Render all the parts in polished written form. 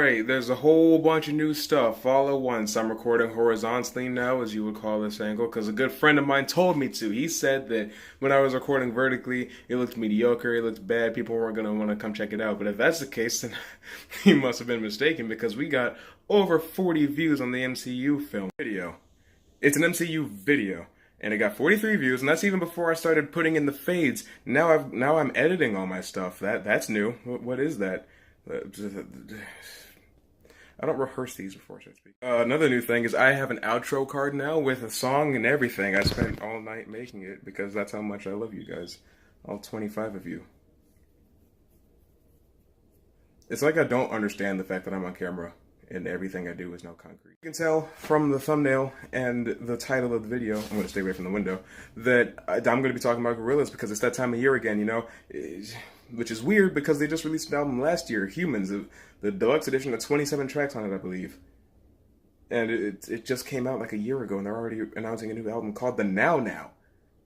Alright, there's a whole bunch of new stuff all at once. I'm recording horizontally now, as you would call this angle, because a good friend of mine told me to. He said that when I was recording vertically, it looked mediocre, it looked bad, people weren't going to want to come check it out. But if that's the case, then he must have been mistaken, because we got over 40 views on the MCU film video. It's an MCU video. And it got 43 views, and that's even before I started putting in the fades. Now I'm editing all my stuff. That's new. What is that? I don't rehearse these before I speak. Another new thing is I have an outro card now with a song and everything. I spent all night making it because that's how much I love you guys. All 25 of you. It's like I don't understand the fact that I'm on camera and everything I do is now concrete. You can tell from the thumbnail and the title of the video, I'm going to stay away from the window, that I'm going to be talking about Gorillaz because it's that time of year again, you know? Which is weird because they just released an album last year, Humans, the deluxe edition with 27 tracks on it, I believe. And it just came out like a year ago, and they're already announcing a new album called The Now Now,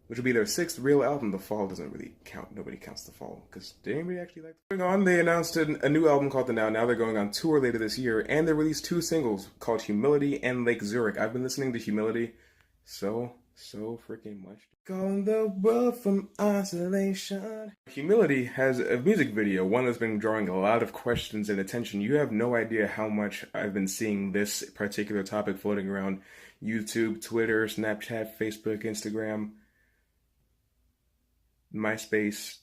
which will be their 6th real album. The fall doesn't really count. Nobody counts the fall, because did anybody actually like it? Going on, they announced a new album called The Now Now. They're going on tour later this year, and they released 2 singles called Humility and Lake Zurich. I've been listening to Humility so freaking much. Calling the world from isolation. Humility has a music video, one that's been drawing a lot of questions and attention. You have no idea how much I've been seeing this particular topic floating around YouTube, Twitter, Snapchat, Facebook, Instagram, MySpace,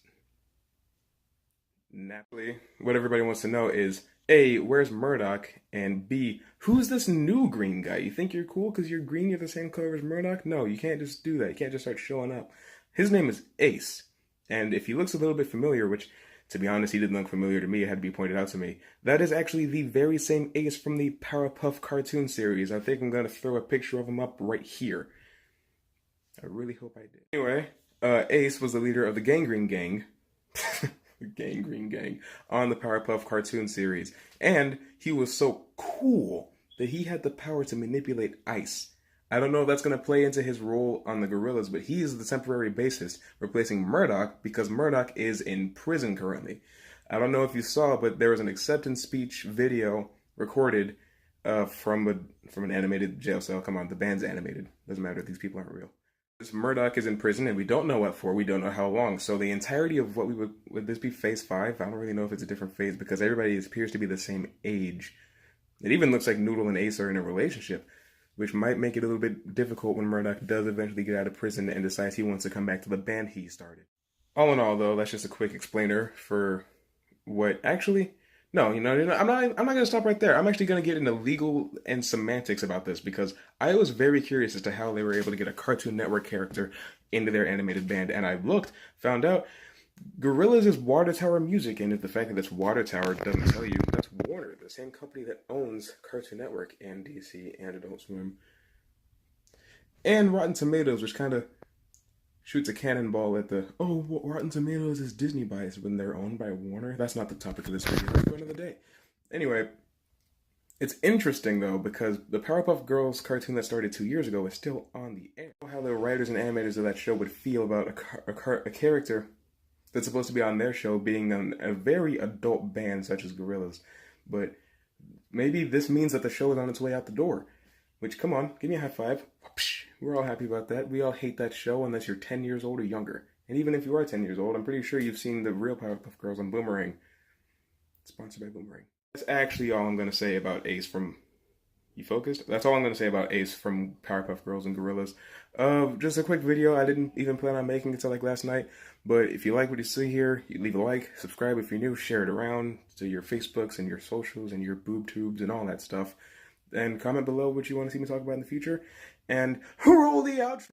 Napoli. What everybody wants to know is, A, where's Murdoch? And B, who's this new green guy? You think you're cool because you're green, you're the same color as Murdoch? No, you can't just do that. You can't just start showing up. His name is Ace. And if he looks a little bit familiar, which, to be honest, he didn't look familiar to me, it had to be pointed out to me, that is actually the very same Ace from the Powerpuff cartoon series. I think I'm going to throw a picture of him up right here. I really hope I did. Anyway, Ace was the leader of the Gangrene Gang. The Gangrene Gang on the Powerpuff cartoon series. And he was so cool that he had the power to manipulate ice. I don't know if that's going to play into his role on the Gorillaz, but he is the temporary bassist, replacing Murdoch because Murdoch is in prison currently. I don't know if you saw, but there was an acceptance speech video recorded from an animated jail cell. Come on, the band's animated. Doesn't matter, these people aren't real. Murdoch is in prison, and we don't know what for, we don't know how long. So the entirety of what would this be phase 5? I don't really know if it's a different phase, because everybody appears to be the same age. It even looks like Noodle and Ace are in a relationship, which might make it a little bit difficult when Murdoch does eventually get out of prison and decides he wants to come back to the band he started. All in all, though, that's just a quick explainer for what actually... No, I'm not going to stop right there. I'm actually going to get into legal and semantics about this because I was very curious as to how they were able to get a Cartoon Network character into their animated band. And I found out Gorillaz is Water Tower Music. And if the fact that it's Water Tower doesn't tell you, that's Warner, the same company that owns Cartoon Network and DC and Adult Swim. And Rotten Tomatoes, which kind of shoots a cannonball at the, oh, Rotten Tomatoes is Disney bias when they're owned by Warner. That's not the topic of this video. That's for another day. Anyway, it's interesting, though, because the Powerpuff Girls cartoon that started 2 years ago is still on the air. How the writers and animators of that show would feel about a character that's supposed to be on their show being on a very adult band such as Gorillaz. But maybe this means that the show is on its way out the door. Which, come on, give me a high five. We're all happy about that. We all hate that show unless you're 10 years old or younger. And even if you are 10 years old, I'm pretty sure you've seen the real Powerpuff Girls on Boomerang. Sponsored by Boomerang. That's actually all I'm going to say about Ace from... You focused? That's all I'm going to say about Ace from Powerpuff Girls and Gorillaz. Just a quick video. I didn't even plan on making it till like last night. But if you like what you see here, you leave a like, subscribe if you're new, share it around to your Facebooks and your socials and your boob tubes and all that stuff. And comment below what you want to see me talk about in the future. And roll the outro.